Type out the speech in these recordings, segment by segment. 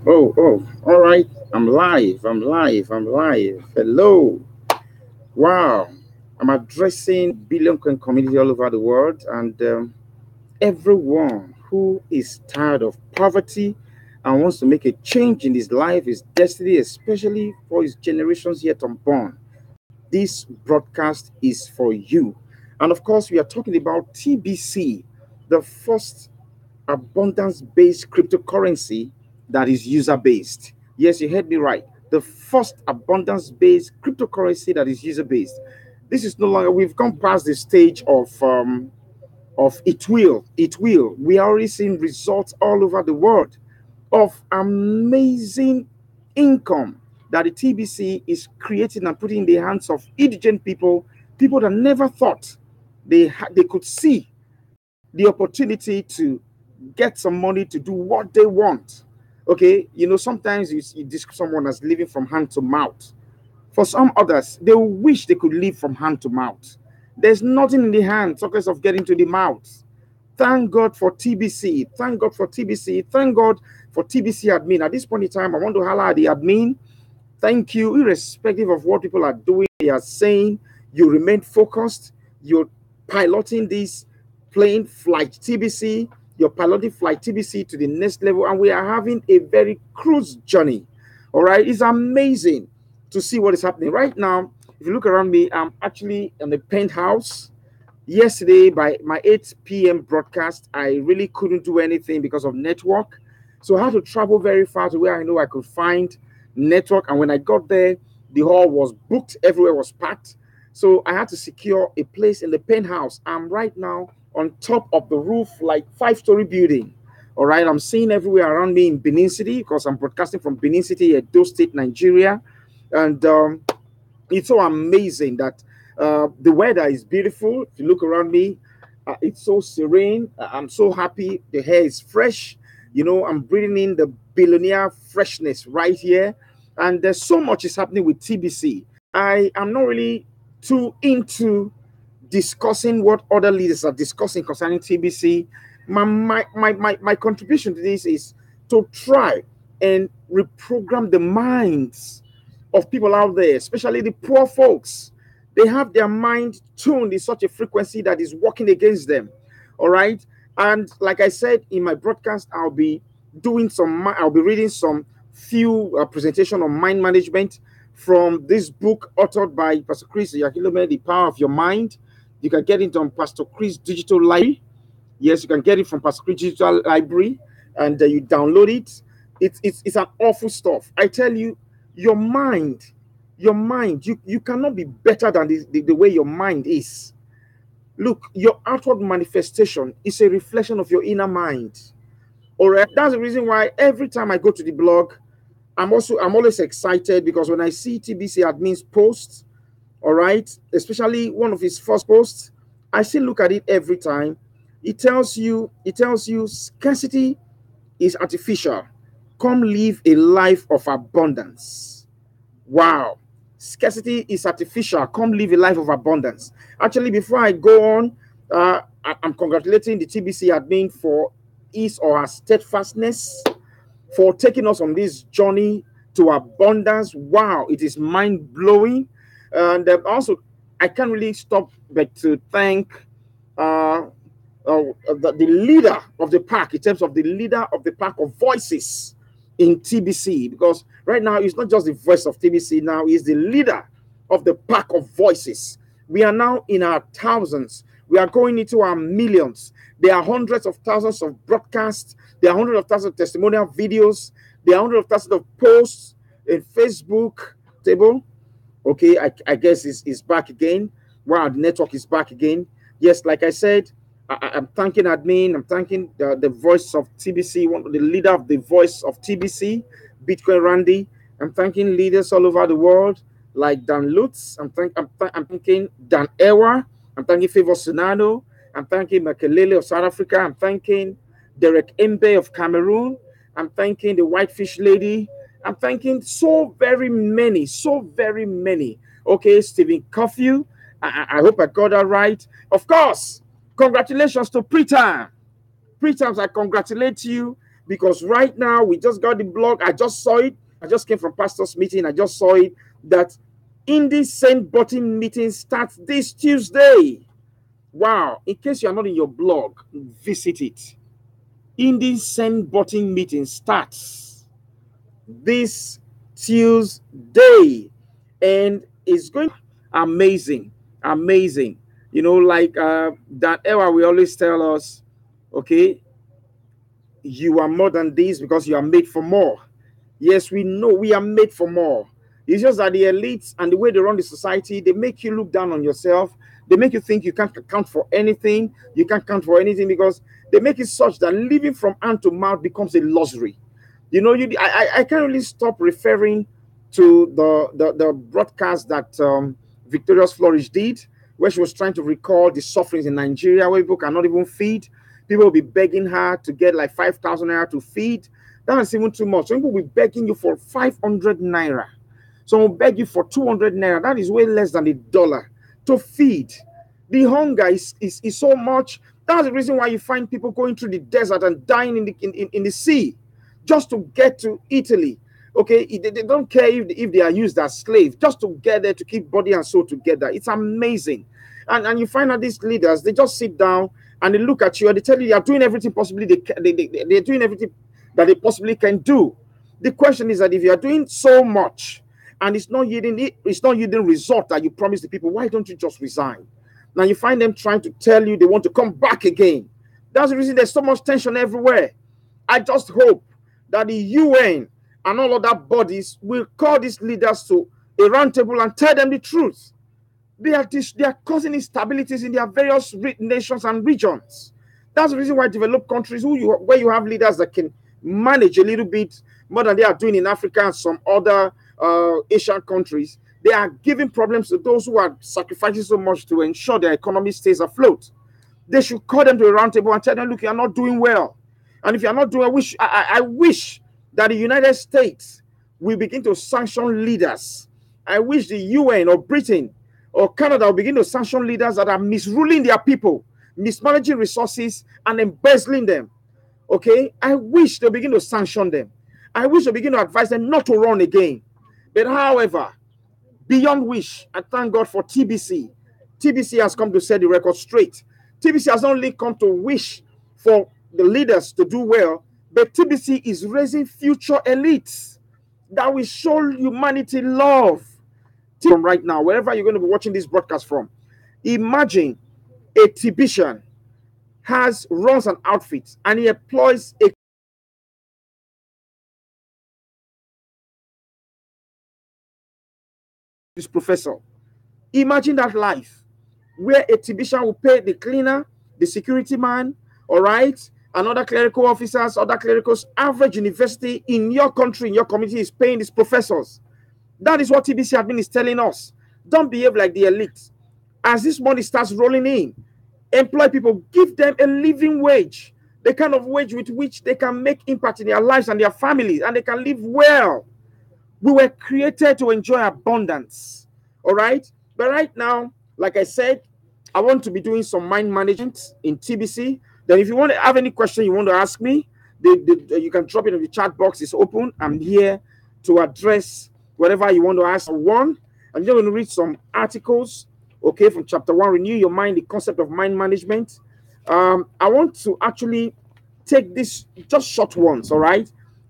Oh, all right. I'm live. I'm live. I'm live. Hello. Wow. I'm addressing billion coin community all over the world and everyone who is tired of poverty and wants to make a change in his life, his destiny, especially for his generations yet unborn. This broadcast is for you. And of course, we are talking about TBC, the first abundance based cryptocurrency that is user based. Yes, you heard me right. The first abundance based cryptocurrency that is user based. This is no longer, we've gone past the stage of it will. We are already seeing results all over the world of amazing income that the TBC is creating and putting in the hands of indigent people, people that never thought they could see the opportunity to get some money to do what they want. Okay, sometimes you describe someone as living from hand to mouth. For some others, they wish they could live from hand to mouth. There's nothing in the hand, talkers of getting to the mouth. Thank God for TBC. Thank God for TBC. Thank God for TBC admin. At this point in time, I want to highlight the admin. Thank you, irrespective of what people are doing, they are saying, you remain focused. You're piloting this plane flight TBC. You're piloting flight TBC to the next level, and we are having a very cruise journey. All right, it's amazing to see what is happening right now. If you look around me, I'm actually in the penthouse. Yesterday, by my 8 p.m. broadcast, I really couldn't do anything because of network. So I had to travel very far to where I know I could find network. And when I got there, the hall was booked, everywhere was packed. So I had to secure a place in the penthouse. I'm right now on top of the roof, like 5-story building. All right, I'm seeing everywhere around me in Benin City because I'm broadcasting from Benin City, Edo State, Nigeria. And it's so amazing that the weather is beautiful. If you look around me, it's so serene. I'm so happy. The hair is fresh. I'm breathing in the billionaire freshness right here. And there's so much is happening with TBC. I am not really too into discussing what other leaders are discussing concerning TBC. My contribution to this is to try and reprogram the minds of people out there, especially the poor folks. They have their mind tuned in such a frequency that is working against them. All right. And like I said in my broadcast, I'll be reading some few presentation on mind management from this book authored by Pastor Chris Yakilome, The Power of Your Mind. You can get it on Pastor Chris Digital Library. Yes, you can get it from Pastor Chris Digital Library, and you download it. It's an awful stuff. I tell you, your mind, you cannot be better than the way your mind is. Look, your outward manifestation is a reflection of your inner mind. All right, that's the reason why every time I go to the blog, I'm always excited because when I see TBC admin's posts, all right, especially one of his first posts, I still look at it every time. It tells you scarcity is artificial. Come live a life of abundance. Wow. Scarcity is artificial. Come live a life of abundance. Actually, before I go on, I'm congratulating the TBC admin for his or her steadfastness, for taking us on this journey to abundance. Wow, it is mind blowing. And also, I can't really stop but to thank the leader of the pack, in terms of the leader of the pack of voices in TBC, because right now it's not just the voice of TBC, now he's the leader of the pack of voices. We are now in our thousands. We are going into our millions. There are hundreds of thousands of broadcasts. There are hundreds of thousands of testimonial videos. There are hundreds of thousands of posts in Facebook table. Okay, I guess it's back again. Wow, the network is back again. Yes, like I said, I'm thanking admin. I'm thanking the voice of TBC, the leader of the voice of TBC, Bitcoin Randy. I'm thanking leaders all over the world like Dan Lutz. I'm thanking Dan Ewa. I'm thanking Favor Sonado. I'm thanking Makelele of South Africa. I'm thanking Derek Mbe of Cameroon. I'm thanking the Whitefish lady. I'm thanking so very many, so very many. Okay, Stephen Curfew. I hope I got that right. Of course, congratulations to Pretam. Pretam, I congratulate you because right now we just got the blog. I just saw it. I just came from pastor's meeting. I just saw it that Indie Send Button meeting starts this Tuesday. Wow. In case you are not in your blog, visit it. Indie Send Button meeting starts this Tuesday, and it's going amazing, amazing. You know, like that era we always tell us, okay, you are more than this because you are made for more. Yes, we know we are made for more. It's just that the elites and the way they run the society, they make you look down on yourself. They make you think you can't account for anything. You can't count for anything because they make it such that living from hand to mouth becomes a luxury. You know, I can't really stop referring to the broadcast that Victorious Flourish did, where she was trying to recall the sufferings in Nigeria, where people cannot even feed. People will be begging her to get like 5,000 naira to feed. That is even too much. Some people will be begging you for 500 naira. Some will beg you for 200 naira. That is way less than $1 to feed. The hunger is so much. That's the reason why you find people going through the desert and dying in the sea just to get to Italy. Okay, they don't care if they are used as slaves, just to get there to keep body and soul together. It's amazing. And you find out these leaders, they just sit down and they look at you and they tell you they are doing everything possibly they're doing everything that they possibly can do. The question is that if you are doing so much and it's not yielding result that you promised the people, why don't you just resign? Now you find them trying to tell you they want to come back again. That's the reason there's so much tension everywhere. I just hope that the UN and all other bodies will call these leaders to a round table and tell them the truth. They are causing instabilities in their various nations and regions. That's the reason why developed countries where you have leaders that can manage a little bit more than they are doing in Africa and some other Asian countries, they are giving problems to those who are sacrificing so much to ensure their economy stays afloat. They should call them to a round table and tell them, look, you are not doing well. And if you are not doing, I wish that the United States will begin to sanction leaders. I wish the UN or Britain or Canada will begin to sanction leaders that are misruling their people, mismanaging resources, and embezzling them. Okay? I wish they begin to sanction them. I wish they begin to advise them not to run again. But however, beyond wish, I thank God for TBC. TBC has come to set the record straight. TBC has not only come to wish for the leaders to do well, but TBC is raising future elites that will show humanity love. From right now, wherever you're going to be watching this broadcast from, imagine a TBCian runs an outfit and he employs a professor. Imagine that life where a TBCian will pay the cleaner, the security man, all right, and other clerical officers, other clericals. Average university in your country, in your community is paying these professors. That is what TBC admin is telling us. Don't behave like the elite. As this money starts rolling in, employ people, give them a living wage, the kind of wage with which they can make impact in their lives and their families, and they can live well. We were created to enjoy abundance, all right? But right now, like I said, I want to be doing some mind management in TBC. Then if you want to have any question you want to ask me, you can drop it in the chat box. It's open. I'm here to address whatever you want to ask. I'm just going to read some articles, okay, from chapter 1, Renew Your Mind, the concept of mind management. I want to actually take this just short ones, all right?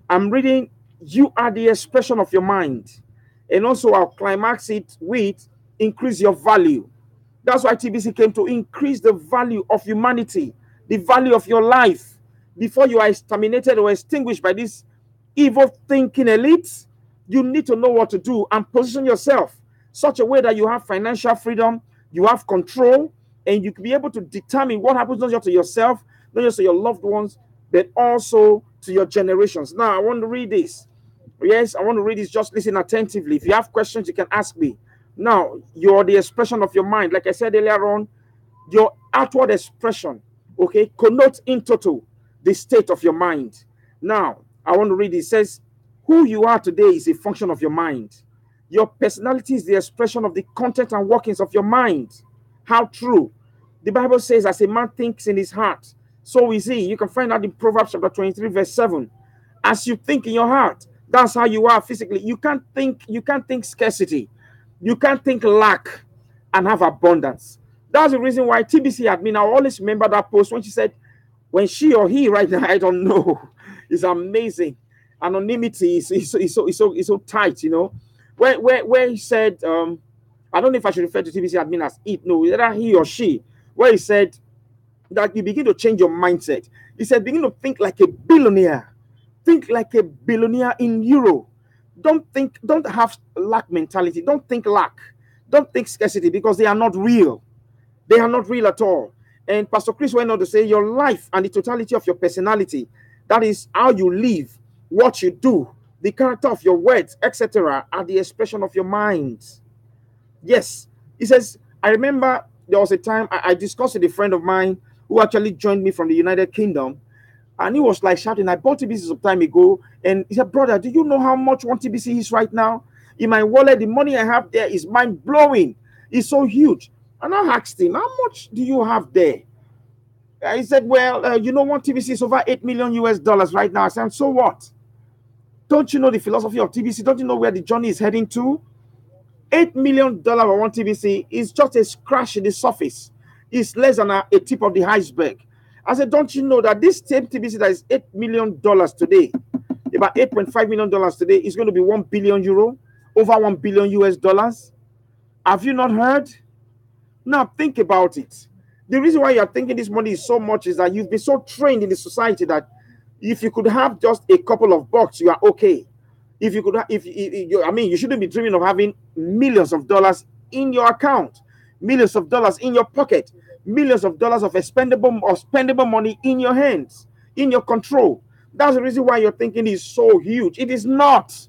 I'm reading, you are the expression of your mind. And also I'll climax it with increase your value. That's why TBC came to increase the value of humanity, the value of your life. Before you are exterminated or extinguished by this evil thinking elites, you need to know what to do and position yourself such a way that you have financial freedom, you have control, and you can be able to determine what happens not just to yourself, not just to your loved ones, but also to your generations. Now, I want to read this. Yes, I want to read this. Just listen attentively. If you have questions, you can ask me. Now, you're the expression of your mind. Like I said earlier on, your outward expression, okay, connotes in total the state of your mind. Now, I want to read it. It says, who you are today is a function of your mind. Your personality is the expression of the content and workings of your mind. How true. The Bible says, as a man thinks in his heart, so is he. You can find out in Proverbs chapter 23, verse 7. As you think in your heart, that's how you are physically. You can't think scarcity. You can't think lack and have abundance. That's the reason why TBC admin, I always remember that post when she said, when she or he right now, I don't know, it's amazing. Anonymity is so tight, you know. Where he said, I don't know if I should refer to TBC admin as it, no, either he or she, where he said that you begin to change your mindset. He said, begin to think like a billionaire. Think like a billionaire in euro. Don't have lack mentality. Don't think lack. Don't think scarcity, because they are not real. They are not real at all. And Pastor Chris went on to say, your life and the totality of your personality, that is how you live, what you do, the character of your words, etc., are the expression of your mind. Yes. He says, I remember there was a time I discussed with a friend of mine who actually joined me from the United Kingdom. And he was like shouting, I bought TBC some time ago. And he said, brother, do you know how much one TBC is right now? In my wallet, the money I have there is mind-blowing. It's so huge. And I asked him, how much do you have there? He said, well, you know, one TBC is over $8 million US right now. I said, so what? Don't you know the philosophy of TBC? Don't you know where the journey is heading to? $8 million for one TBC is just a scratch in the surface. It's less than a tip of the iceberg. I said, don't you know that this same TBC that is $8 million today, about $8.5 million today, is going to be 1 billion euro, over 1 billion US dollars? Have you not heard? Now think about it. The reason why you're thinking this money is so much is that you've been so trained in the society that if you could have just a couple of bucks, you are okay. If you could, you shouldn't be dreaming of having millions of dollars in your account, millions of dollars in your pocket, millions of dollars of spendable money in your hands, in your control. That's the reason why you're thinking is so huge. It is not.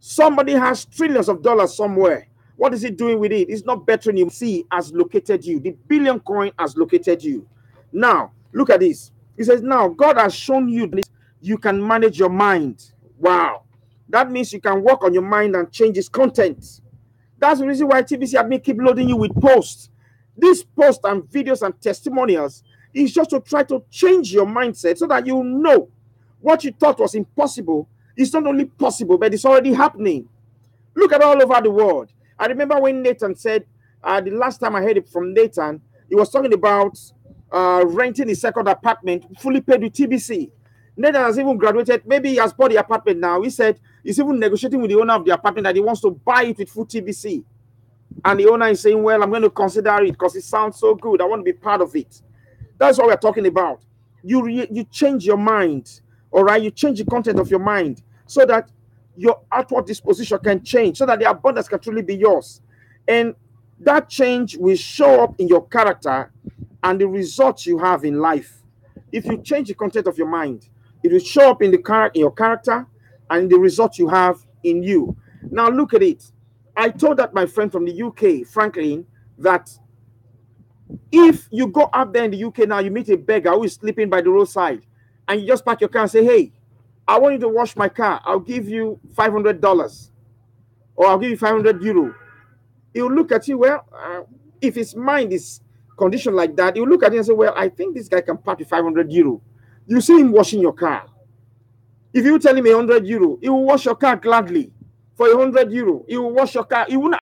Somebody has trillions of dollars somewhere. What is he doing with it? It's not bettering you. See, has located you. The billion coin has located you. Now, look at this. He says, now, God has shown you that you can manage your mind. Wow. That means you can work on your mind and change its content. That's the reason why TBC admin keep loading you with posts. These posts and videos and testimonials is just to try to change your mindset so that you know what you thought was impossible is not only possible, but it's already happening. Look at all over the world. I remember when Nathan said, the last time I heard it from Nathan, he was talking about renting a second apartment fully paid with TBC. Nathan has even graduated. Maybe he has bought the apartment now. He said he's even negotiating with the owner of the apartment that he wants to buy it with full TBC. And the owner is saying, well, I'm going to consider it because it sounds so good. I want to be part of it. That's what we're talking about. You change your mind, all right? You change the content of your mind so that your outward disposition can change, so that the abundance can truly be yours. And that change will show up in your character and the results you have in life. If you change the content of your mind, it will show up in your character and the results you have in you. Now look at it. I told that my friend from the UK, Franklin, that if you go up there in the UK now, you meet a beggar who is sleeping by the roadside, and you just park your car and say, hey, I want you to wash my car. I'll give you $500, or I'll give you 500 euro. He'll look at you, well, if his mind is conditioned like that, he'll look at you and say, well, I think this guy can part with 500 euro. You see him washing your car. If you tell him 100 euro, he will wash your car gladly. For 100 euro, he will wash your car. He will not.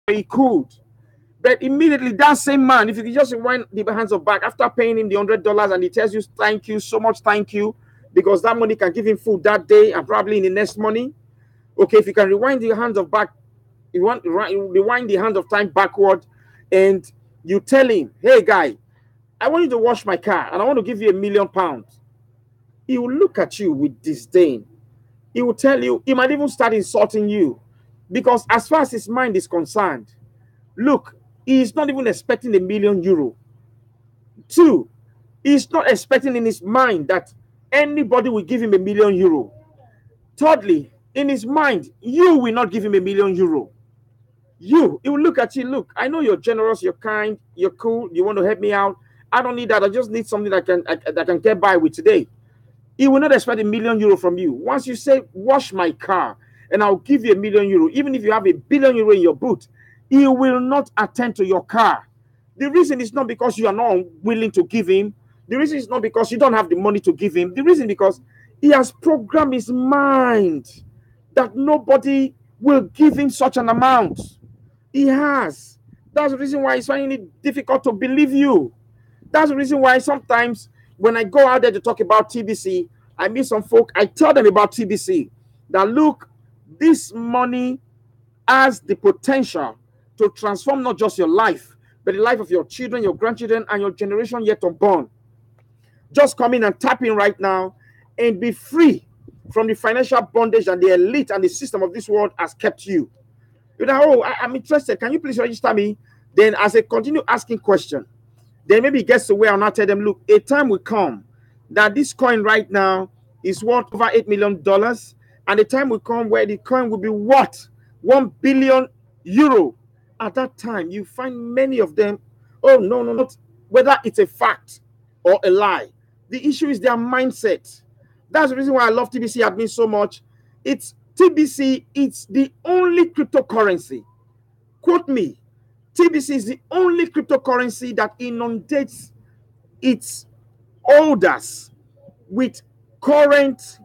He could. But immediately, that same man, if you can just rewind the hands of back after paying him the $100 and he tells you thank you, so much thank you, because that money can give him food that day and probably in the next money. Okay, if you can rewind the hands of back, you want to rewind the hands of time backward, and you tell him, hey guy, I want you to wash my car and I want to give you £1 million. He will look at you with disdain. He will tell you, he might even start insulting you, because as far as his mind is concerned, look, he is not even expecting €1 million. 2, he's not expecting in his mind that anybody will give him €1 million. Thirdly, in his mind, you will not give him €1 million. He will look at you. Look, I know you're generous, you're kind, you're cool, you want to help me out. I don't need that. I just need something that can get by with today. He will not expect €1,000,000 from you. Once you say, wash my car, and I'll give you €1,000,000, even if you have €1,000,000,000 in your boot, he will not attend to your car. The reason is not because you are not willing to give him. The reason is not because you don't have the money to give him. The reason is because he has programmed his mind that nobody will give him such an amount. He has. That's the reason why he's finding it difficult to believe you. That's the reason why sometimes when I go out there to talk about TBC, I meet some folk, I tell them about TBC. That look, this money has the potential to transform not just your life, but the life of your children, your grandchildren, and your generation yet unborn. Just come in and tap in right now and be free from the financial bondage and the elite and the system of this world has kept you. You know, oh, I'm interested. Can you please register me? Then as I continue asking questions, then maybe it gets to where I'll not tell them, look, a time will come that this coin right now is worth over $8 million. And the time will come where the coin will be worth €1,000,000,000. At that time, you find many of them, oh, no, not whether it's a fact or a lie. The issue is their mindset. That's the reason why I love TBC admin so much. It's TBC, it's the only cryptocurrency. Quote me. TBC is the only cryptocurrency that inundates its holders with current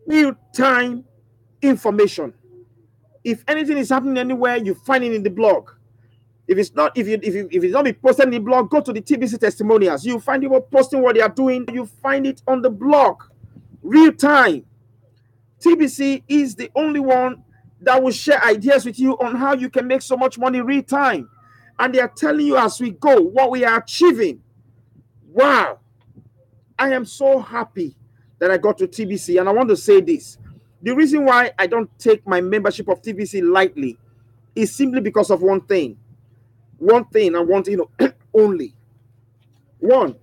real-time information. If anything is happening anywhere, you find it in the blog. If it's not, if it's not be posted in the blog, go to the TBC testimonials. You find people posting what they are doing. You find it on the blog, real time. TBC is the only one that will share ideas with you on how you can make so much money real time. And they are telling you as we go what we are achieving. Wow. I am so happy that I got to TBC. And I want to say this. The reason why I don't take my membership of TBC lightly is simply because of one thing. One thing I want to only. One,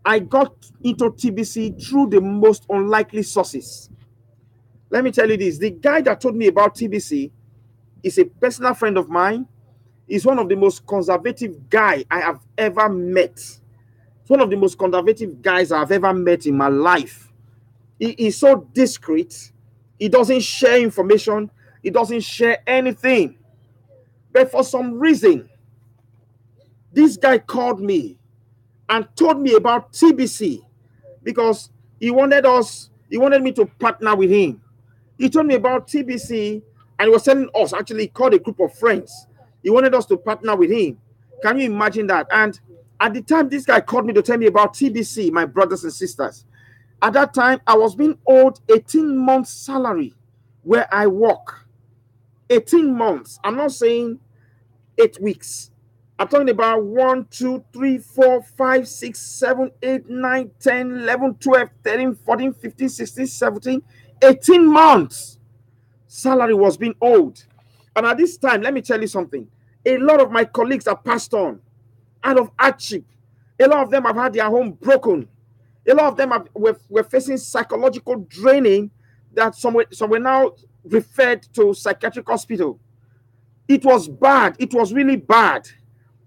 I got into TBC through the most unlikely sources. Let me tell you this. The guy that told me about TBC is a personal friend of mine. He's one of the most conservative guy I have ever met. It's one of the most conservative guys I've ever met in my life. He is so discreet. He doesn't share information. He doesn't share anything. But for some reason, this guy called me and told me about TBC because he wanted me to partner with him. He told me about TBC and he was telling us, actually, he called a group of friends. He wanted us to partner with him. Can you imagine that? And at the time this guy called me to tell me about TBC, my brothers and sisters, at that time, I was being owed 18 months salary where I work. 18 months. I'm not saying 8 weeks. I'm talking about 1, 2, 3, 4, 5, 6, 7, 8, 9, 10, 11, 12, 13, 14, 15, 16, 17, 18 months. Salary was being owed. And at this time, let me tell you something. A lot of my colleagues are passed on out of hardship. A lot of them have had their home broken. A lot of them were facing psychological draining that some were now referred to psychiatric hospital. It was bad. It was really bad.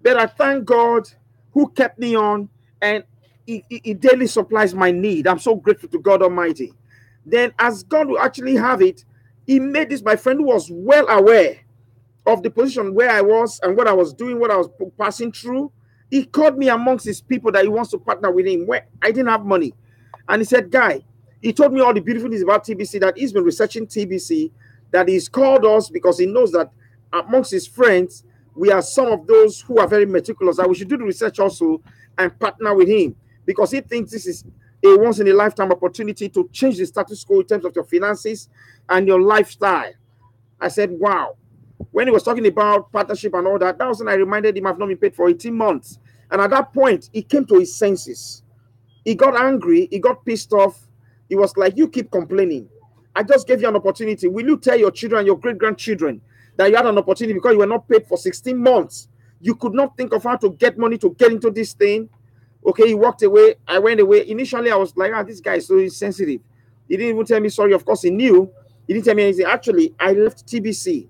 But I thank God who kept me on and he daily supplies my need. I'm so grateful to God Almighty. Then as God will actually have it, he made this my friend who was well aware of the position where I was and what I was doing, what I was passing through. He called me amongst his people that he wants to partner with him where I didn't have money. And he said, Guy, he told me all the beautiful things about TBC, that he's been researching TBC, that he's called us because he knows that amongst his friends, we are some of those who are very meticulous, that we should do the research also and partner with him because he thinks this is a once-in-a-lifetime opportunity to change the status quo in terms of your finances and your lifestyle. I said, wow. When he was talking about partnership and all that, that was when I reminded him I've not been paid for 18 months. And at that point, he came to his senses. He got angry. He got pissed off. He was like, you keep complaining. I just gave you an opportunity. Will you tell your children and your great-grandchildren that you had an opportunity because you were not paid for 16 months? You could not think of how to get money to get into this thing. Okay, he walked away. I went away. Initially, I was like, this guy is so insensitive. He didn't even tell me sorry. Of course, he knew. He didn't tell me anything. Actually, I left TBC.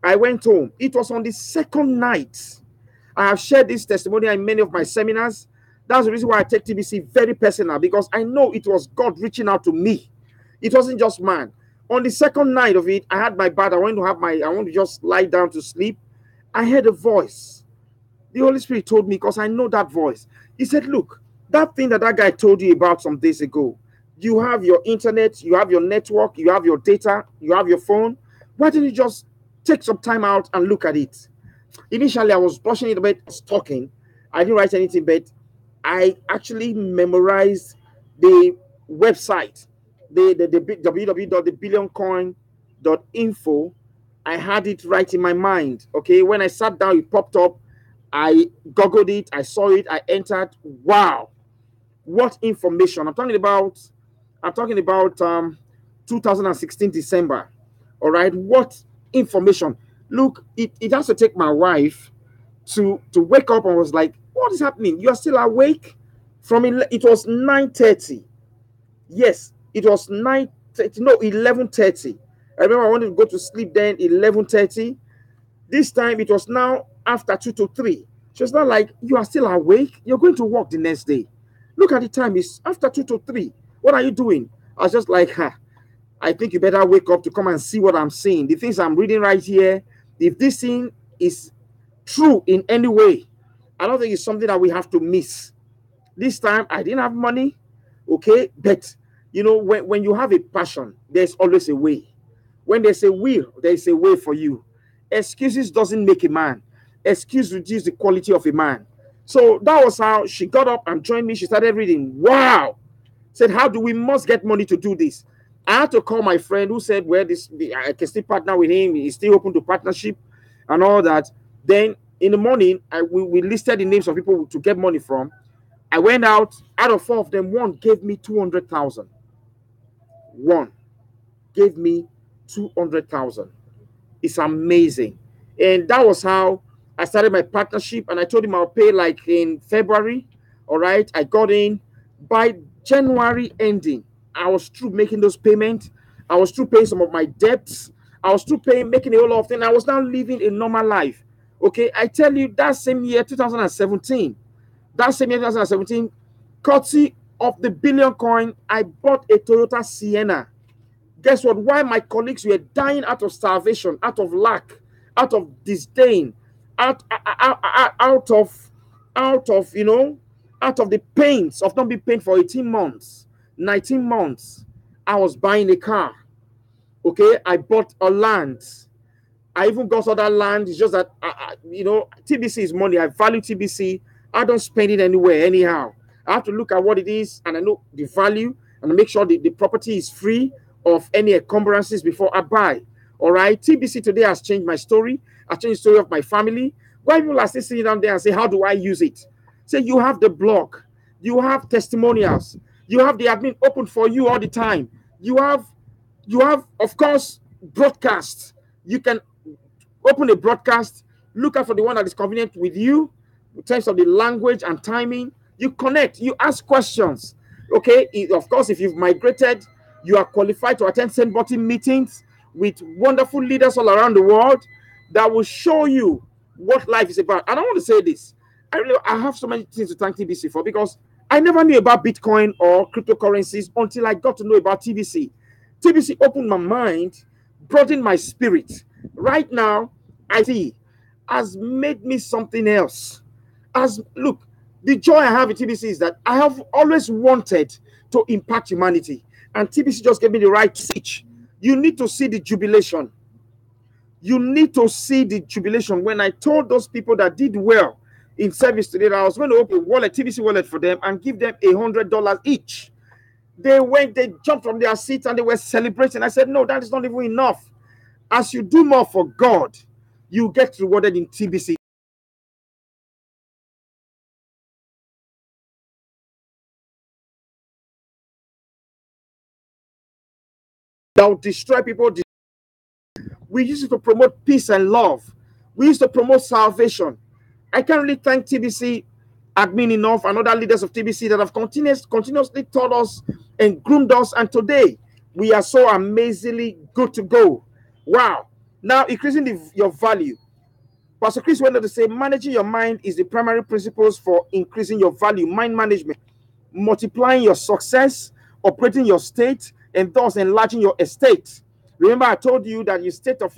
I went home. It was on the second night. I have shared this testimony in many of my seminars. That's the reason why I take TBC very personal, because I know it was God reaching out to me. It wasn't just man. On the second night of it, I had my bath. I want to just lie down to sleep. I heard a voice. The Holy Spirit told me, because I know that voice. He said, look, that thing that guy told you about some days ago, you have your internet, you have your network, you have your data, you have your phone. Why don't you just take some time out and look at it? Initially, I was brushing it a bit, talking. I didn't write anything, but I actually memorized the website, the www.thebillioncoin.info. I had it right in my mind. Okay, when I sat down, it popped up. I googled it, I saw it, I entered. Wow, what information! I'm talking about 2016 December. All right, what information? Look, it has to take my wife to wake up and was like, what is happening? You are still awake? It was 9:30. Yes, it was 9:30. No, 11:30. I remember I wanted to go to sleep then, 11:30. This time it was now after 2 to 3. She was not like, you are still awake? You're going to work the next day. Look at the time, it's after 2 to 3. What are you doing? I was just like, I think you better wake up to come and see what I'm seeing. The things I'm reading right here, if this thing is true in any way, I don't think it's something that we have to miss. This time I didn't have money, okay, but you know, when you have a passion, there's always a way. When there's a will, there's a way for you. Excuses doesn't make a man. Excuse reduce the quality of a man. So that was how she got up and joined me. She started reading. Wow. Said, how do we must get money to do this? I had to call my friend who said, well, I can still partner with him. He's still open to partnership and all that. Then in the morning, we listed the names of people to get money from. I went out of 4 of them, one gave me 200,000. One gave me 200,000. It's amazing. And that was how I started my partnership. And I told him I'll pay like in February. All right. I got in by January ending. I was through making those payments. I was through paying some of my debts. I was through making a whole lot of things. I was now living a normal life. Okay. I tell you, that same year, 2017, courtesy of the Billion Coin, I bought a Toyota Sienna. Guess what? While my colleagues were dying out of starvation, out of lack, out of disdain, out of the pains of not being paid for 18 months, 19 months, I was buying a car. Okay, I bought a land. I even got other land. It's just that TBC is money. I value TBC. I don't spend it anywhere anyhow. I have to look at what it is, and I know the value, and I make sure the property is free of any encumbrances before I buy. All right. TBC today has changed my story. I changed the story of my family. Why people are still sitting down there and say, how do I use it? Say, you have the blog, you have testimonials, you have the admin open for you all the time. You have, of course, broadcasts. You can open a broadcast, look out for the one that is convenient with you in terms of the language and timing. You connect, you ask questions. Okay. Of course, if you've migrated, you are qualified to attend same button meetings with wonderful leaders all around the world that will show you what life is about. And I want to say this. I have so many things to thank TBC for, because I never knew about Bitcoin or cryptocurrencies until I got to know about TBC. TBC opened my mind, broadened my spirit. Right now, I see has made me something else. Look, the joy I have with TBC is that I have always wanted to impact humanity. And TBC just gave me the right speech. You need to see the jubilation. You need to see the jubilation. When I told those people that did well in service today that I was going to open a wallet, TBC wallet for them, and give them $100 each. They jumped from their seats and they were celebrating. I said, no, that is not even enough. As you do more for God, you get rewarded in TBC. That will destroy people. We used to promote peace and love. We used to promote salvation. I can't really thank TBC admin enough and other leaders of TBC that have continuously taught us and groomed us. And today, we are so amazingly good to go. Wow. Now, increasing your value. Pastor Chris went on to say, managing your mind is the primary principles for increasing your value. Mind management, multiplying your success, operating your state, and thus enlarging your estate. Remember, I told you that the state of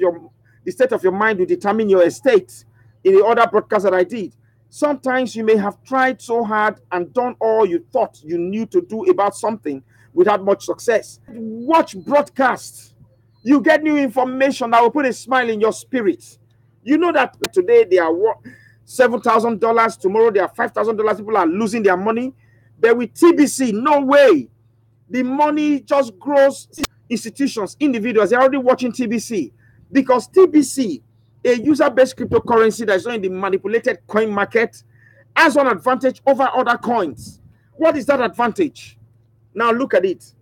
your mind will determine your estate in the other broadcast that I did. Sometimes you may have tried so hard and done all you thought you knew to do about something without much success. Watch broadcasts. You get new information that will put a smile in your spirit. You know that today they are $7,000, tomorrow they are $5,000. People are losing their money. But with TBC, no way. The money just grows. Institutions, individuals, they're already watching TBC because TBC, a user-based cryptocurrency that is not in the manipulated coin market, has one advantage over other coins. What is that advantage? Now look at it.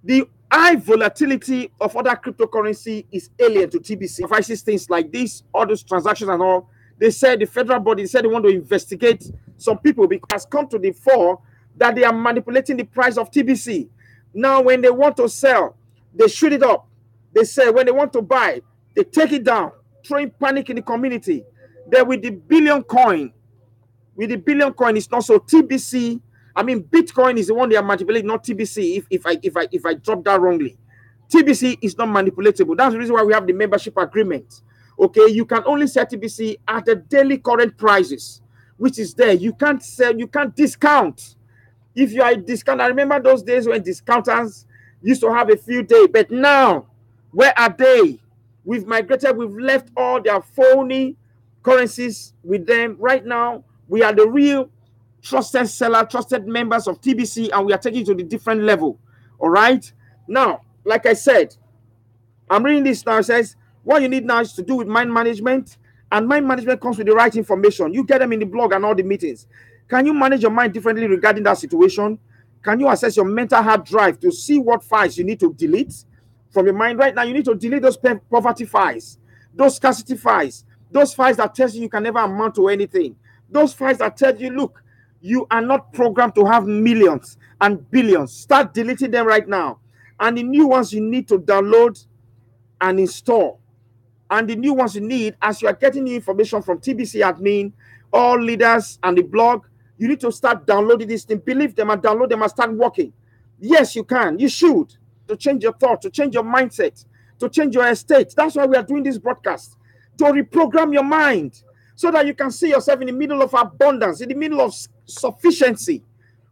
The high volatility of other cryptocurrency is alien to TBC. Devices things like this, all those transactions and all. They said the federal body said they want to investigate some people because it has come to the fore that they are manipulating the price of TBC. Now, when they want to sell, they shoot it up. They say when they want to buy, they take it down, throwing panic in the community. Then with the billion coin, it's not so. TBC, I mean, Bitcoin is the one they are manipulating, not TBC. If I drop that wrongly, TBC is not manipulatable. That's the reason why we have the membership agreement. Okay, you can only sell TBC at the daily current prices, which is there. You can't sell, you can't discount. If you are a discount, I remember those days when discounters used to have a few days, but now, where are they? We've migrated, we've left all their phony currencies with them. Right now, we are the real trusted seller, trusted members of TBC, and we are taking it to the different level. All right? Now, like I said, I'm reading this now. It says, what you need now is to do with mind management, and mind management comes with the right information. You get them in the blog and all the meetings. Can you manage your mind differently regarding that situation? Can you assess your mental hard drive to see what files you need to delete from your mind? Right now, you need to delete those poverty files, those scarcity files, those files that tell you can never amount to anything, those files that tell you, look, you are not programmed to have millions and billions. Start deleting them right now. And the new ones you need to download and install. And the new ones you need, as you are getting new information from TBC admin, all leaders, and the blog, you need to start downloading this thing. Believe them and download them and start working. Yes, you can. You should. To change your thought, to change your mindset, to change your estate. That's why we are doing this broadcast. To reprogram your mind so that you can see yourself in the middle of abundance, in the middle of sufficiency,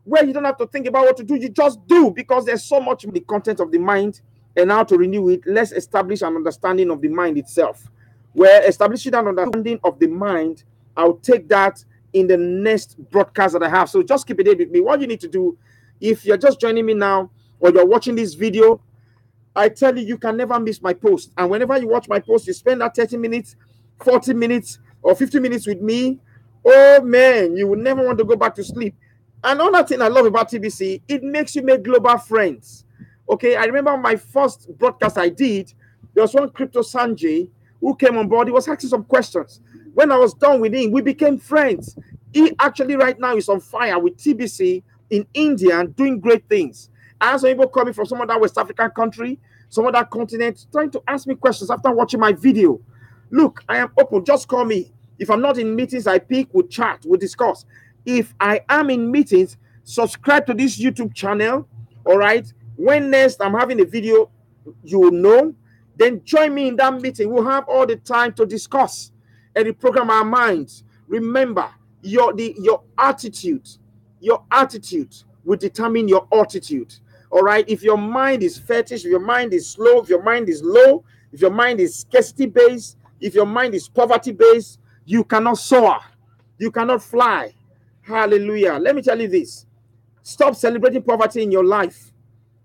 where you don't have to think about what to do. You just do, because there's so much in the content of the mind. And how to renew it. Let's establish an understanding of the mind itself. Where establishing an understanding of the mind, I'll take that in the next broadcast that I have. So just keep it there with me. What you need to do, if you're just joining me now or you're watching this video, I tell you, you can never miss my post. And whenever you watch my post, you spend that 30 minutes, 40 minutes, or 50 minutes with me. Oh man, you will never want to go back to sleep. And another thing I love about TBC, it makes you make global friends. Okay, I remember my first broadcast I did, there was one Crypto Sanjay who came on board. He was asking some questions. When I was done with him, we became friends. He actually right now is on fire with TBC in India and doing great things. I have some people coming from some other West African country, some other continent, trying to ask me questions after watching my video. Look, I am open. Just call me. If I'm not in meetings, I pick, we'll chat, we'll discuss. If I am in meetings, subscribe to this YouTube channel, all right? When next I'm having a video, you will know. Then join me in that meeting. We'll have all the time to discuss and reprogram our minds. Remember, your attitude will determine your altitude. All right. If your mind is fetish, if your mind is slow, if your mind is low, if your mind is scarcity based, if your mind is poverty based, you cannot soar. You cannot fly. Hallelujah. Let me tell you this. Stop celebrating poverty in your life.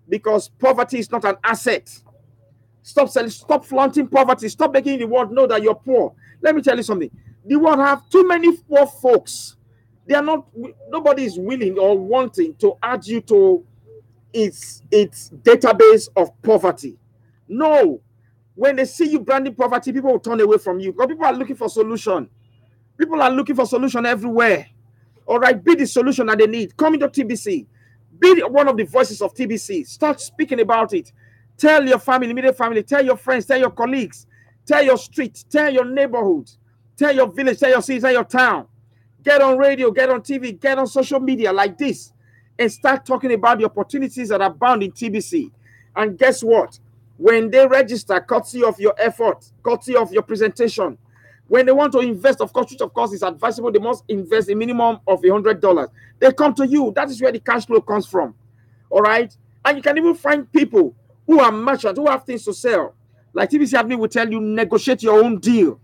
Because poverty is not an asset. Stop flaunting poverty. Stop making the world know that you're poor. Let me tell you something. The world have too many poor folks. They are not. Nobody is willing or wanting to add you to its database of poverty. No. When they see you branding poverty, people will turn away from you. Because people are looking for solution. People are looking for solution everywhere. All right, be the solution that they need. Come into TBC. Be one of the voices of TBC. Start speaking about it. Tell your family, immediate family, tell your friends, tell your colleagues. Tell your street, tell your neighborhood, tell your village, tell your city, tell your town. Get on radio, get on TV, get on social media like this, and start talking about the opportunities that are bound in TBC. And guess what? When they register, courtesy of your effort, courtesy of your presentation, when they want to invest, of course, which of course is advisable, they must invest a minimum of $100. They come to you. That is where the cash flow comes from. All right? And you can even find people who are merchants, who have things to sell. Like TBC admin will tell you, negotiate your own deal.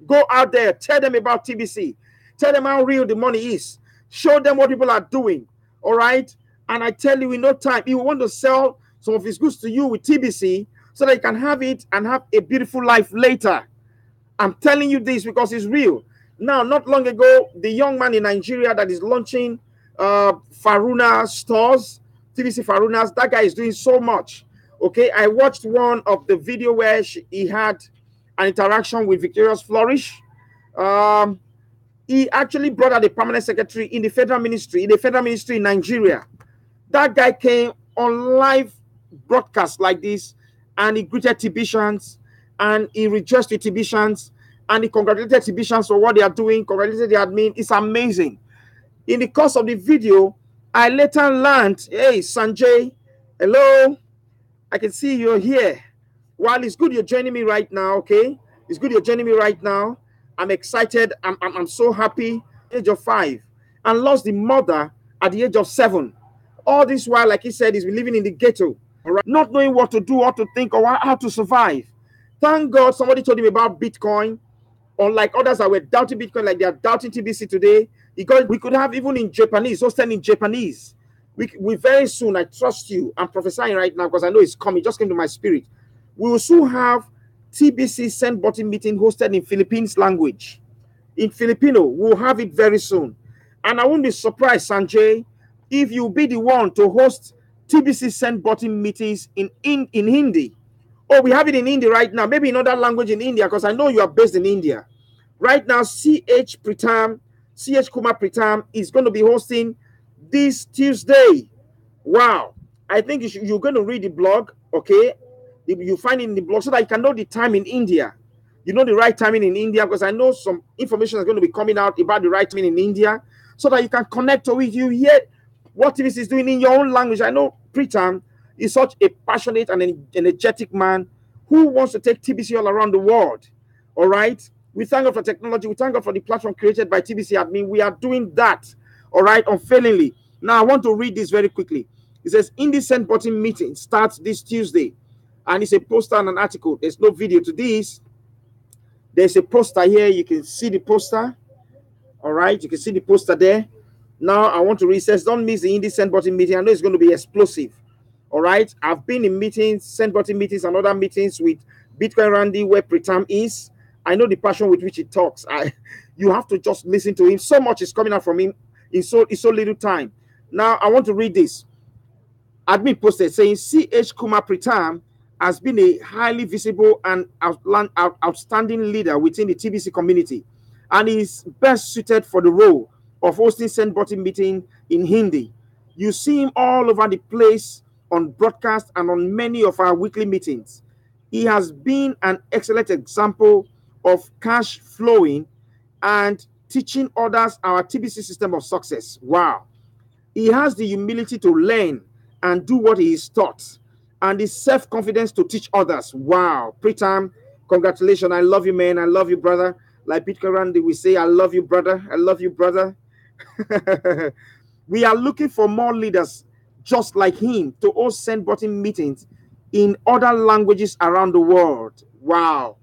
Go out there, tell them about TBC. Tell them how real the money is. Show them what people are doing. All right? And I tell you, in no time, he will want to sell some of his goods to you with TBC so that you can have it and have a beautiful life later. I'm telling you this because it's real. Now, not long ago, the young man in Nigeria that is launching Faruna stores, TBC Farunas, that guy is doing so much. Okay, I watched one of the video where he had an interaction with Victorious Flourish. He actually brought out a permanent secretary in the federal ministry, in Nigeria. That guy came on live broadcast like this, and he greeted TBCians, and he rejoiced with TBCians, and he congratulated TBCians for what they are doing, congratulated the admin. It's amazing. In the course of the video, I later learned, hey, Sanjay, hello, I can see you're here. While it's good you're joining me right now, okay? It's good you're joining me right now. I'm excited. I'm so happy. Age of 5, and lost the mother at the age of 7. All this while, like he said, he's been living in the ghetto, all right? Not knowing what to do, what to think, or how to survive. Thank God somebody told him about Bitcoin. Unlike others that were doubting Bitcoin, like they are doubting TBC today, because we could have even in Japanese, hosted in Japanese. We very soon, I trust you, I'm prophesying right now because I know it's coming, it just came to my spirit. We will soon have TBC Send Button meeting hosted in Philippines language. In Filipino, we'll have it very soon. And I won't be surprised, Sanjay, if you'll be the one to host TBC Send Button meetings in Hindi. Oh, we have it in Hindi right now, maybe in other language in India, because I know you are based in India. Right now, CH Kumar Pritam is going to be hosting this Tuesday. Wow. I think you're going to read the blog, okay? You find it in the blog so that you can know the time in India. You know the right timing in India, because I know some information is going to be coming out about the right timing in India so that you can connect to it. You hear what TBC is doing in your own language. I know Pritam is such a passionate and energetic man who wants to take TBC all around the world. All right? We thank God for technology. We thank God for the platform created by TBC admin. We are doing that, all right, unfailingly. Now, I want to read this very quickly. It says, Indie Send Button meeting starts this Tuesday. And it's a poster and an article. There's no video to this. There's a poster here. You can see the poster. All right? You can see the poster there. Now, I want to read. It says, don't miss the Indie Send Button meeting. I know it's going to be explosive. All right? I've been in meetings, Send Button meetings, and other meetings with Bitcoin Randy, where Pritam is. I know the passion with which he talks. You have to just listen to him. So much is coming out from him in so little time. Now, I want to read this. Admin posted saying, CH Kumar Pritam has been a highly visible and outstanding leader within the TBC community, and is best suited for the role of hosting Send Button meeting in Hindi. You see him all over the place on broadcast and on many of our weekly meetings. He has been an excellent example of cash flowing and teaching others our TBC system of success. Wow. He has the humility to learn and do what he is taught, and the self-confidence to teach others. Wow. Pritam, congratulations. I love you, man. I love you, brother. Like Bitcoin Randy, we say, I love you, brother. I love you, brother. We are looking for more leaders just like him to host Send Button meetings in other languages around the world. Wow.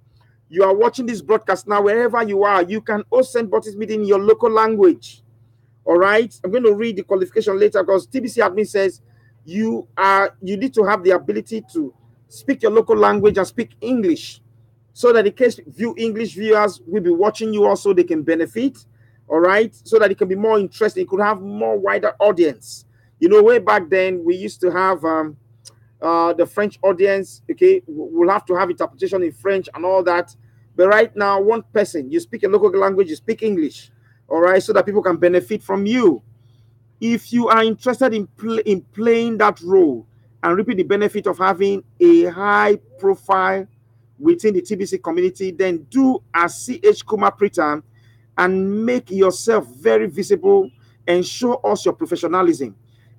You are watching this broadcast now, wherever you are, you can host Send Button meeting in your local language. All right. I'm going to read the qualification later, because TBC admin says you need to have the ability to speak your local language and speak English, so that in case English viewers will be watching you also, they can benefit. All right. So that it can be more interesting. It could have more wider audience. You know, way back then, we used to have the French audience. Okay. We'll have to have interpretation in French and all that. But right now, one person, you speak a local language, you speak English. All right. So that people can benefit from you. If you are interested in playing that role and reaping the benefit of having a high profile within the TBC community, then do as CH Kumar Pritam and make yourself very visible and show us your professionalism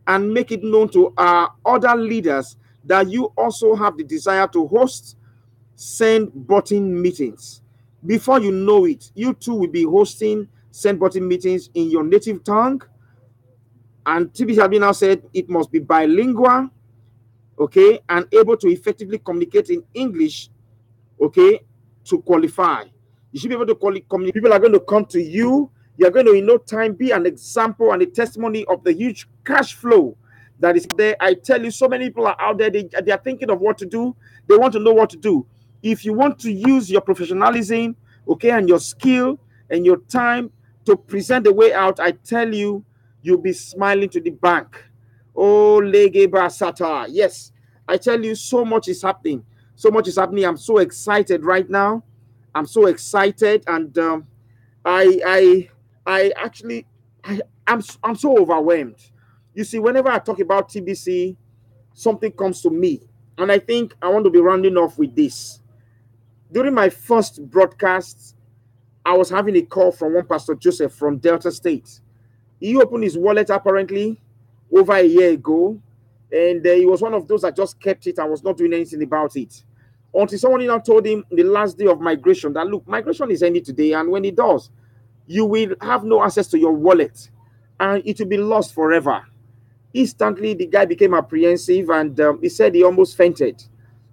and make it known to our other leaders that you also have the desire to host send button meetings. Before you know it, you too will be hosting send button meetings in your native tongue. And TBC has been now said it must be bilingual, okay, and able to effectively communicate in English, okay, to qualify. You should be able to communicate. People are going to come to you. You're going to, in no time, be an example and a testimony of the huge cash flow that is there. I tell you, so many people are out there. They are thinking of what to do. They want to know what to do. If you want to use your professionalism, okay, and your skill and your time to present the way out, I tell you, you'll be smiling to the bank. Oh, Lege Basata. Yes, I tell you, so much is happening. So much is happening. I'm so excited right now. I'm so excited, and I'm so overwhelmed. You see, whenever I talk about TBC, something comes to me, and I think I want to be rounding off with this. During my first broadcast, I was having a call from one Pastor Joseph from Delta State. He opened his wallet apparently over a year ago, and he was one of those that just kept it and was not doing anything about it. Until someone now told him the last day of migration that, look, migration is ending today, and when it does, you will have no access to your wallet, and it will be lost forever. Instantly, the guy became apprehensive, and he said he almost fainted.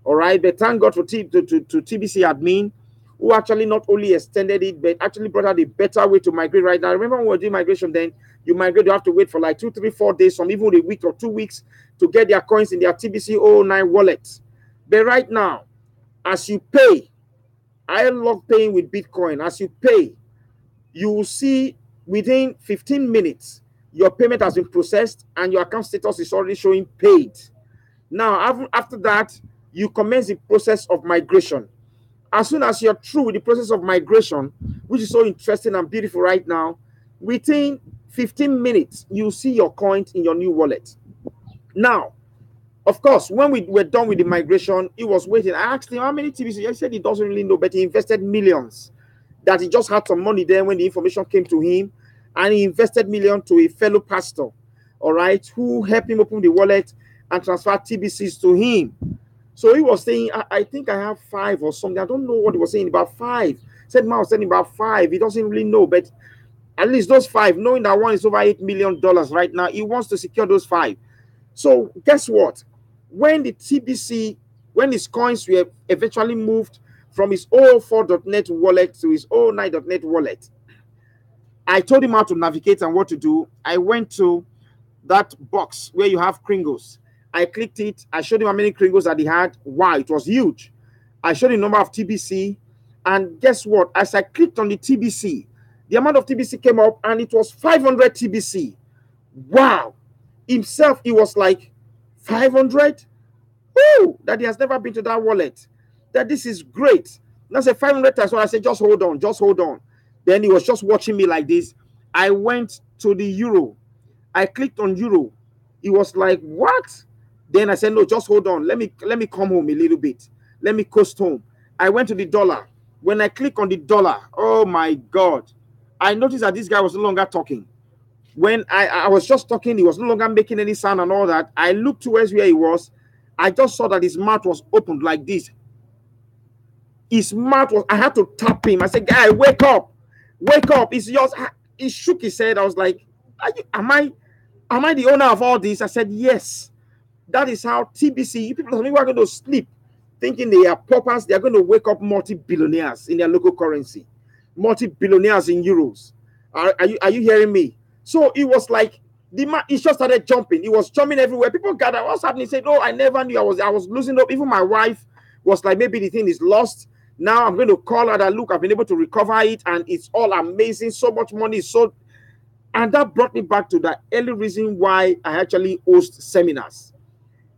All right, but thank God for TBC admin, who actually not only extended it, but actually brought out a better way to migrate right now. Remember when we were doing migration then, you migrate, you have to wait for like 2, 3, 4 days, some even a week or 2 weeks to get their coins in their TBC 009 wallet. But right now, as you pay, I love paying with Bitcoin. As you pay, you will see within 15 minutes, your payment has been processed and your account status is already showing paid. Now, after that, you commence the process of migration. As soon as you're through with the process of migration, which is so interesting and beautiful right now, within 15 minutes, you see your coins in your new wallet. Now, of course, when we were done with the migration, he was waiting. I asked him how many TBC. He said he doesn't really know, but he invested millions. That he just had some money there when the information came to him, and he invested millions to a fellow pastor, all right, who helped him open the wallet and transfer TBCs to him. So he was saying, I think I have 5 or something. I don't know what he was saying about 5. Said man was saying about 5. He doesn't really know, but at least those 5, knowing that one is over $8 million right now, he wants to secure those 5. So guess what? When the TBC, when his coins were eventually moved from his 004.net wallet to his 009.net wallet, I told him how to navigate and what to do. I went to that box where you have Kringles. I clicked it. I showed him how many Kringles that he had. Wow, it was huge. I showed him the number of TBC. And guess what? As I clicked on the TBC, the amount of TBC came up and it was 500 TBC. Wow. Himself, it was like 500. Woo! That he has never been to that wallet. That this is great. And I said 500 times. So I said, just hold on, just hold on. Then he was just watching me like this. I went to the euro. I clicked on euro. He was like, what? Then I said, no, just hold on. Let me come home a little bit. Let me coast home. I went to the dollar. When I click on the dollar, oh my God, I noticed that this guy was no longer talking. When I was just talking, he was no longer making any sound and all that. I looked towards where he was. I just saw that his mouth was opened like this. His mouth was, I had to tap him. I said, guy, wake up. Wake up. It's yours. He shook his head. I was like, am I the owner of all this? I said, yes. That is how TBC, you people are going to sleep thinking they are paupers. They are going to wake up multi-billionaires in their local currency. Multi-billionaires in euros. Are you hearing me? So it was like, the man, he just started jumping. He was jumping everywhere. People gathered. What's happening? He said, no, I never knew. I was losing up. Even my wife was like, maybe the thing is lost. Now I'm going to call her that, look, I've been able to recover it. And it's all amazing. So much money is so. And that brought me back to the early reason why I actually host seminars.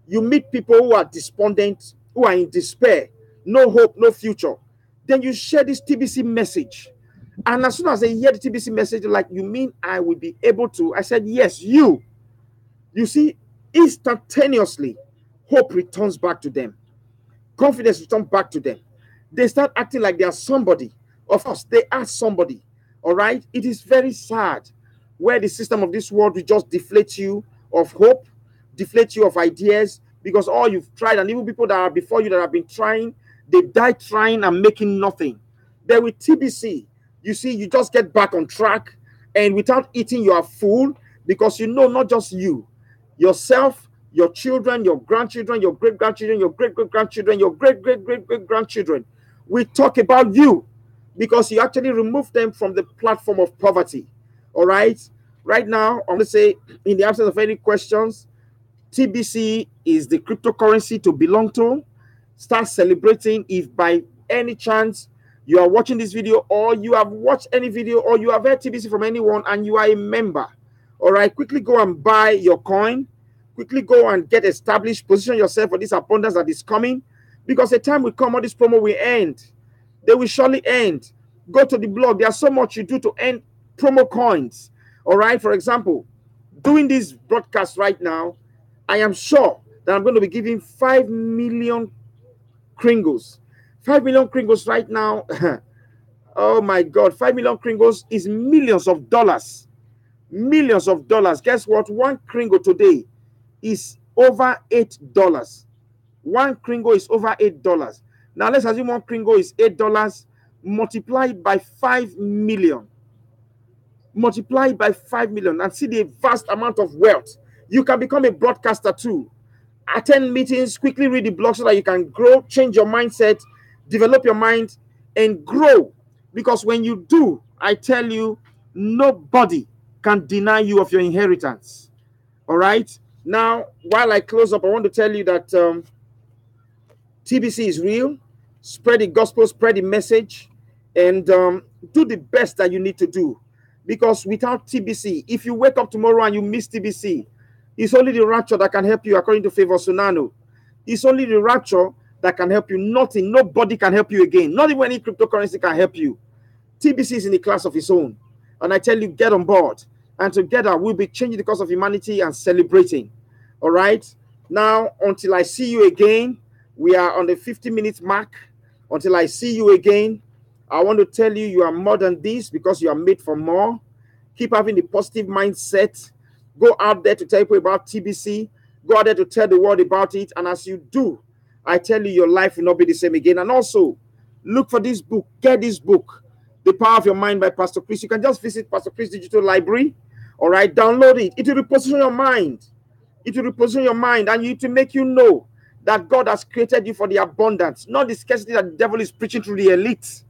You meet people who are despondent, who are in despair, no hope, no future. Then you share this TBC message. And as soon as they hear the TBC message, they're like, you mean I will be able to? I said, yes, you. You see, instantaneously, hope returns back to them. Confidence returns back to them. They start acting like they are somebody. Of course, they are somebody. All right? It is very sad where the system of this world will just deflate you of hope, deflate you of ideas, because all you've tried, and even people that are before you that have been trying, they died trying and making nothing. But with TBC, you see, you just get back on track, and without eating, you are full, because you know not just you, yourself, your children, your grandchildren, your great-grandchildren, your great-great-grandchildren, your great-great-great-great-grandchildren. We talk about you because you actually remove them from the platform of poverty. All right? Right now, I'm going to say, in the absence of any questions, TBC is the cryptocurrency to belong to. Start celebrating if by any chance you are watching this video, or you have watched any video, or you have heard TBC from anyone and you are a member. All right, quickly go and buy your coin. Quickly go and get established. Position yourself for this abundance that is coming, because the time will come, all this promo will end. They will surely end. Go to the blog. There's so much you do to earn promo coins. All right, for example, doing this broadcast right now, I am sure that I'm going to be giving 5 million Kringles. 5 million Kringles right now. Oh my God, 5 million Kringles is millions of dollars. Millions of dollars. Guess what? One Kringle today is over $8. One Kringle is over $8. Now let's assume one Kringle is $8 multiplied by 5 million. Multiplied by 5 million and see the vast amount of wealth. You can become a broadcaster too. Attend meetings, quickly read the blog so that you can grow, change your mindset, develop your mind, and grow. Because when you do, I tell you, nobody can deny you of your inheritance. All right? Now, while I close up, I want to tell you that TBC is real. Spread the gospel, spread the message, and do the best that you need to do. Because without TBC, if you wake up tomorrow and you miss TBC, it's only the rapture that can help you, according to Favor Sunano. It's only the rapture that can help you. Nothing, nobody can help you again. Not even any cryptocurrency can help you. TBC is in a class of its own. And I tell you, get on board. And together, we'll be changing the course of humanity and celebrating. All right? Now, until I see you again, we are on the 50-minute mark. Until I see you again, I want to tell you, you are more than this because you are made for more. Keep having the positive mindset. Go out there to tell people about TBC. Go out there to tell the world about it. And as you do, I tell you, your life will not be the same again. And also, look for this book. Get this book, The Power of Your Mind by Pastor Chris. You can just visit Pastor Chris Digital Library. All right, download it. It will reposition your mind. It will reposition your mind, and it will make you know that God has created you for the abundance, not the scarcity that the devil is preaching through the elite.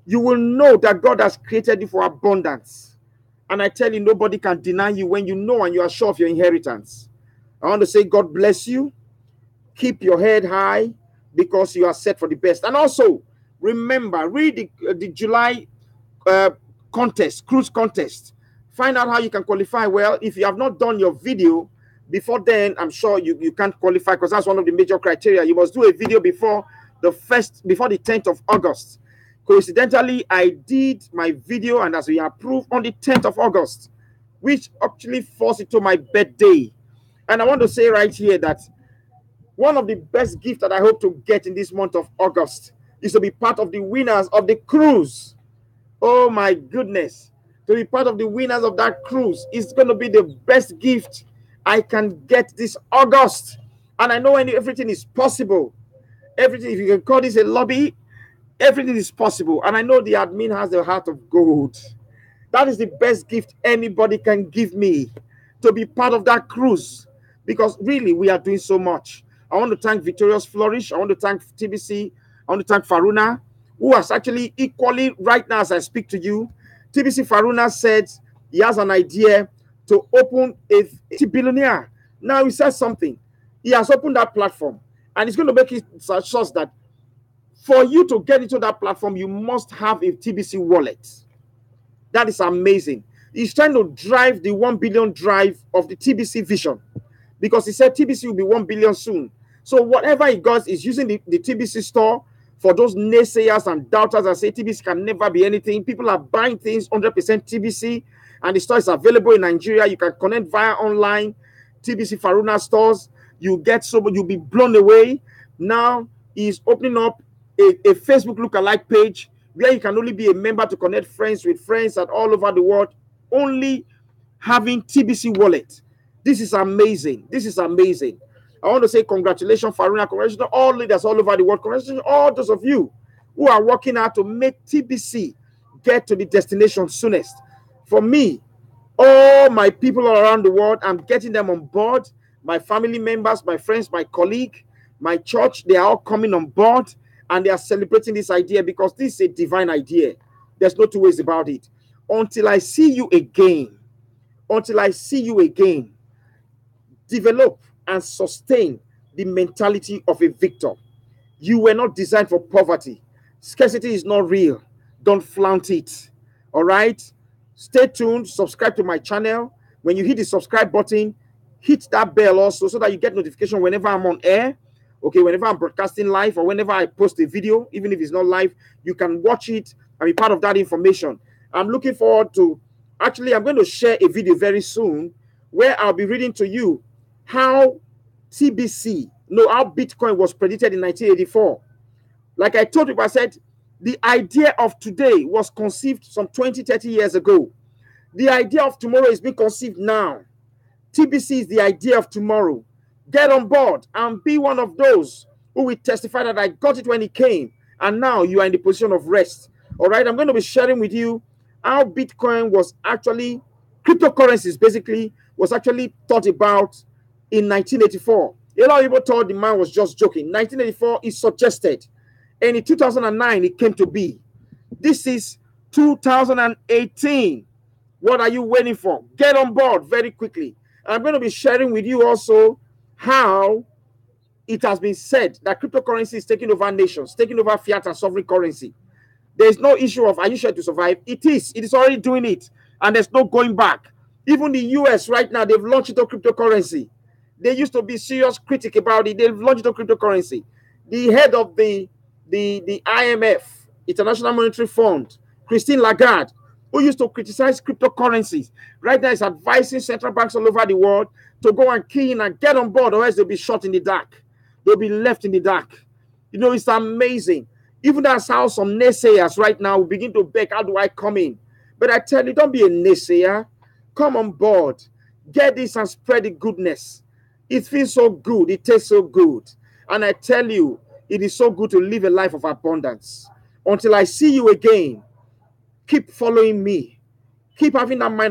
You will know that God has created you for abundance. And I tell you, nobody can deny you when you know and you are sure of your inheritance. I want to say God bless you. Keep your head high because you are set for the best. And also, remember, read the July contest, cruise contest. Find out how you can qualify. Well, if you have not done your video before then, I'm sure you can't qualify because that's one of the major criteria. You must do a video before the 10th of August. Coincidentally, I did my video, and as we approved, on the 10th of August, which actually falls into my birthday. And I want to say right here that one of the best gifts that I hope to get in this month of August is to be part of the winners of the cruise. Oh my goodness. To be part of the winners of that cruise is going to be the best gift I can get this August. And I know everything is possible. Everything, if you can call this a lobby, everything is possible. And I know the admin has the heart of gold. That is the best gift anybody can give me, to be part of that cruise. Because really, we are doing so much. I want to thank Victorious Flourish. I want to thank TBC. I want to thank Faruna, who has actually equally, right now as I speak to you, TBC Faruna said he has an idea to open a billionaire. Now he says something. He has opened that platform. And he's going to make it such that for you to get into that platform, you must have a TBC wallet. That is amazing. He's trying to drive the 1 billion drive of the TBC vision, because he said TBC will be 1 billion soon. So whatever he does is using the TBC store for those naysayers and doubters that say TBC can never be anything. People are buying things 100% TBC, and the store is available in Nigeria. You can connect via online TBC Faruna stores. You'll be blown away. Now he's opening up a Facebook lookalike page where you can only be a member to connect friends with friends and all over the world, only having TBC wallet. This is amazing. This is amazing. I want to say congratulations, Faruna. Congratulations to all leaders all over the world. Congratulations to all those of you who are working hard to make TBC get to the destination soonest. For me, all my people all around the world, I'm getting them on board. My family members, my friends, my colleague, my church, they are all coming on board and they are celebrating this idea because this is a divine idea. There's no two ways about it. Until I see you again, develop and sustain the mentality of a victor. You were not designed for poverty. Scarcity is not real. Don't flaunt it. All right? Stay tuned. Subscribe to my channel. When you hit the subscribe button, hit that bell also so that you get notification whenever I'm on air. Okay, whenever I'm broadcasting live or whenever I post a video, even if it's not live, you can watch it and be part of that information. I'm looking forward to, actually, I'm going to share a video very soon where I'll be reading to you how how Bitcoin was predicted in 1984. Like I told you, I said, the idea of today was conceived some 20, 30 years ago. The idea of tomorrow is being conceived now. TBC is the idea of tomorrow. Get on board and be one of those who will testify that I got it when it came, and now you are in the position of rest. All right, I'm going to be sharing with you how Bitcoin was actually, cryptocurrencies basically, was actually thought about in 1984. A lot of people thought the man was just joking. 1984 is suggested, and in 2009 it came to be. This is 2018. What are you waiting for? Get on board very quickly. I'm going to be sharing with you also how it has been said that cryptocurrency is taking over nations, taking over fiat and sovereign currency. There is no issue of are you sure to survive? It is already doing it, and there's no going back. Even the US right now, they've launched it on cryptocurrency. They used to be serious critic about it. They've launched it on cryptocurrency. The head of the IMF, International Monetary Fund, Christine Lagarde, who used to criticize cryptocurrencies, right now is advising central banks all over the world to go and key in and get on board, or else they'll be shot in the dark. They'll be left in the dark. You know, it's amazing. Even that's how some naysayers right now will begin to beg, how do I come in? But I tell you, don't be a naysayer. Come on board. Get this and spread the goodness. It feels so good. It tastes so good. And I tell you, it is so good to live a life of abundance. Until I see you again, keep following me. Keep having that mind